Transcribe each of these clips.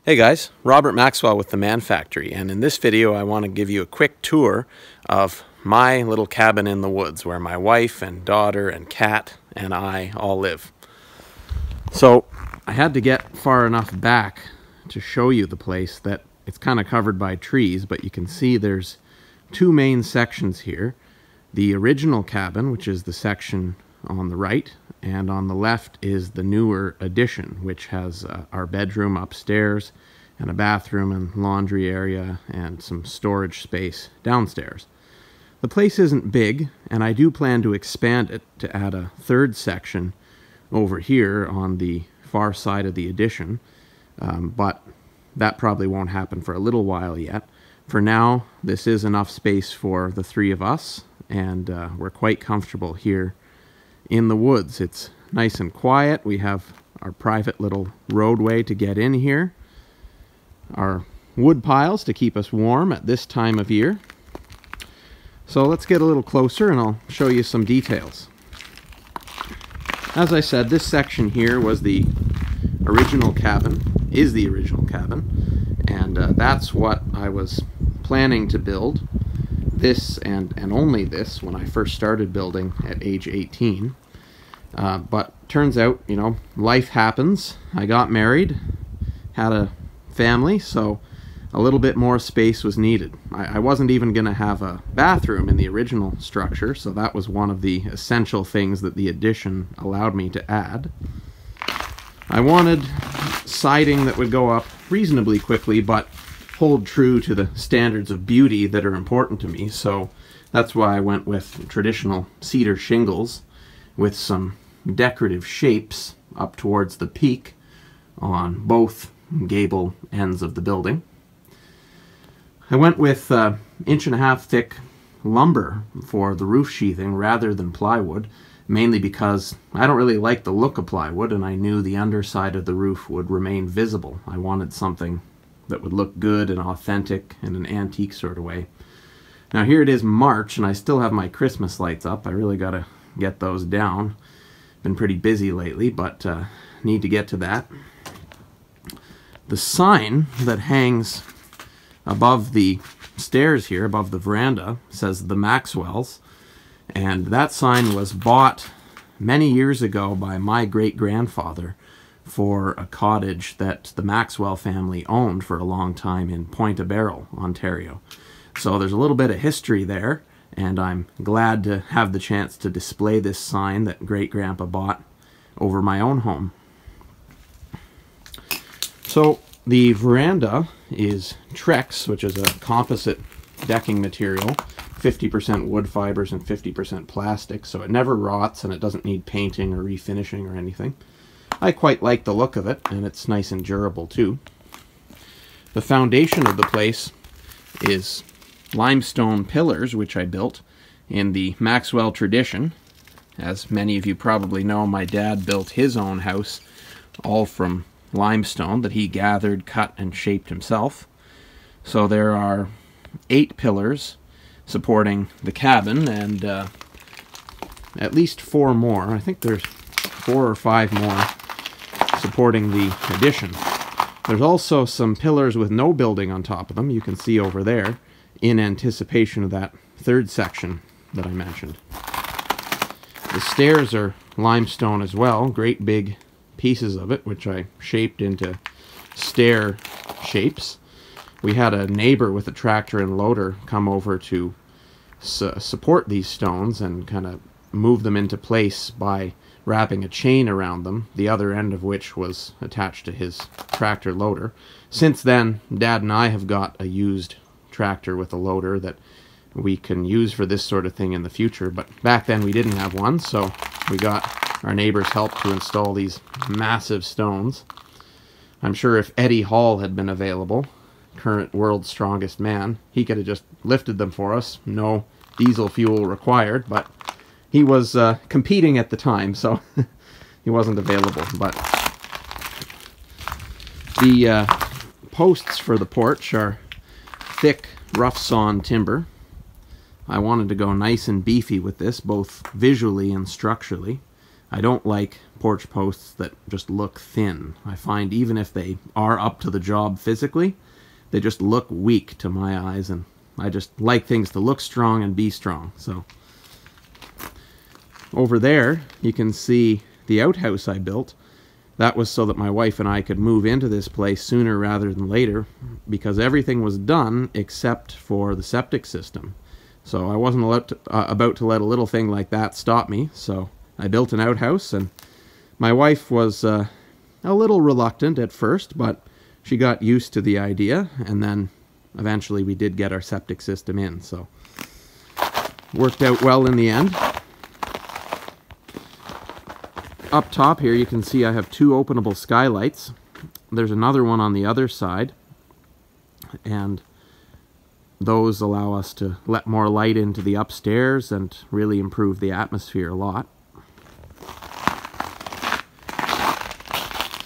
Hey guys, Robert Maxwell with the Man Factory, and in this video I want to give you a quick tour of my little cabin in the woods where my wife and daughter and cat and I all live. So I had to get far enough back to show you the place that it's kind of covered by trees, but you can see there's two main sections here. The original cabin, which is the section on the right, and on the left is the newer addition, which has our bedroom upstairs and a bathroom and laundry area and some storage space downstairs. The place isn't big, and I do plan to expand it to add a third section over here on the far side of the addition, but that probably won't happen for a little while yet. For now, this is enough space for the three of us, and we're quite comfortable here in the woods. It's nice and quiet. We have our private little roadway to get in here, our wood piles to keep us warm at this time of year. So let's get a little closer and I'll show you some details. As I said, this section here was the original cabin, is the original cabin, and that's what I was planning to build. This and only this when I first started building at age 18. But turns out, you know, life happens. I got married, had a family, so a little bit more space was needed. I wasn't even going to have a bathroom in the original structure, so that was one of the essential things that the addition allowed me to add. I wanted siding that would go up reasonably quickly, but hold true to the standards of beauty that are important to me, so that's why I went with traditional cedar shingles with some decorative shapes up towards the peak on both gable ends of the building. I went with 1.5 inch thick lumber for the roof sheathing rather than plywood, mainly because I don't really like the look of plywood and I knew the underside of the roof would remain visible. I wanted something that would look good and authentic in an antique sort of way. Now here it is March and I still have my Christmas lights up. I really gotta get those down. Been pretty busy lately, but need to get to that. The sign that hangs above the stairs here, above the veranda, says the Maxwells, and that sign was bought many years ago by my great-grandfather for a cottage that the Maxwell family owned for a long time in Point-a-Barrel, Ontario. So there's a little bit of history there, and I'm glad to have the chance to display this sign that Great-Grandpa bought over my own home. So the veranda is Trex, which is a composite decking material, 50% wood fibers and 50% plastic, so it never rots and it doesn't need painting or refinishing or anything. I quite like the look of it, and it's nice and durable too. The foundation of the place is limestone pillars, which I built in the Maxwell tradition. As many of you probably know, my dad built his own house all from limestone that he gathered, cut, and shaped himself. So there are 8 pillars supporting the cabin, and at least 4 more. I think there's 4 or 5 more supporting the addition. There's also some pillars with no building on top of them, you can see over there, in anticipation of that third section that I mentioned. The stairs are limestone as well, great big pieces of it, which I shaped into stair shapes. We had a neighbor with a tractor and loader come over to support these stones and kind of move them into place by wrapping a chain around them, the other end of which was attached to his tractor loader. Since then, Dad and I have got a used tractor with a loader that we can use for this sort of thing in the future, but back then we didn't have one, so we got our neighbor's help to install these massive stones. I'm sure if Eddie Hall had been available, current world's strongest man, he could have just lifted them for us. No diesel fuel required, but he was competing at the time, so he wasn't available. But the posts for the porch are thick, rough-sawn timber. I wanted to go nice and beefy with this, both visually and structurally. I don't like porch posts that just look thin. I find even if they are up to the job physically, they just look weak to my eyes, and I just like things to look strong and be strong. So over there you can see the outhouse I built. That was so that my wife and I could move into this place sooner rather than later, because everything was done except for the septic system. So I wasn't about to let a little thing like that stop me, so I built an outhouse. And my wife was a little reluctant at first, but she got used to the idea, and then eventually we did get our septic system in, so worked out well in the end. Up top here you can see I have 2 openable skylights. There's another one on the other side, and those allow us to let more light into the upstairs and really improve the atmosphere a lot.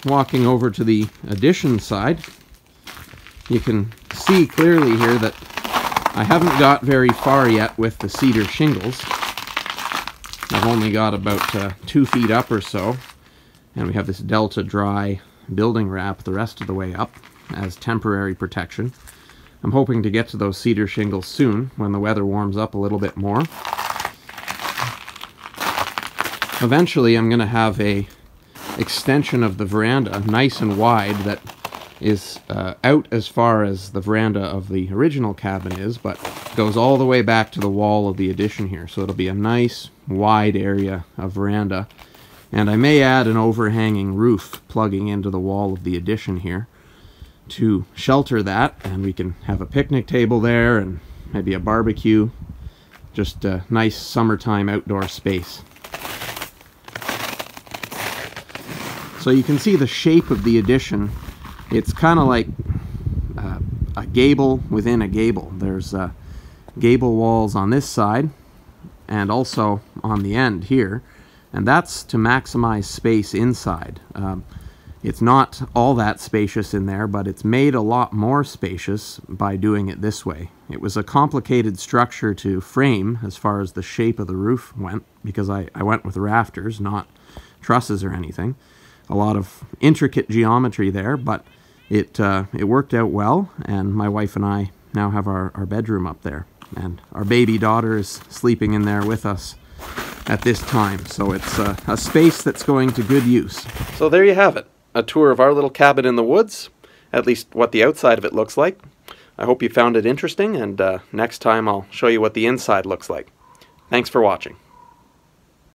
Walking over to the addition side, you can see clearly here that I haven't got very far yet with the cedar shingles. I've only got about 2 feet up or so, and we have this Delta Dry building wrap the rest of the way up as temporary protection. I'm hoping to get to those cedar shingles soon when the weather warms up a little bit more. Eventually I'm going to have a extension of the veranda, nice and wide, that is out as far as the veranda of the original cabin is, but goes all the way back to the wall of the addition here. So it'll be a nice wide area of veranda, and I may add an overhanging roof plugging into the wall of the addition here to shelter that, and we can have a picnic table there and maybe a barbecue. Just a nice summertime outdoor space. So you can see the shape of the addition. It's kind of like a gable within a gable. There's gable walls on this side and also on the end here, and that's to maximize space inside. It's not all that spacious in there, but it's made a lot more spacious by doing it this way. It was a complicated structure to frame as far as the shape of the roof went, because I went with rafters, not trusses or anything. A lot of intricate geometry there, but it worked out well, and my wife and I now have our bedroom up there, and our baby daughter is sleeping in there with us at this time, so it's a space that's going to good use. So there you have it, a tour of our little cabin in the woods, at least what the outside of it looks like. I hope you found it interesting, and next time I'll show you what the inside looks like. Thanks for watching.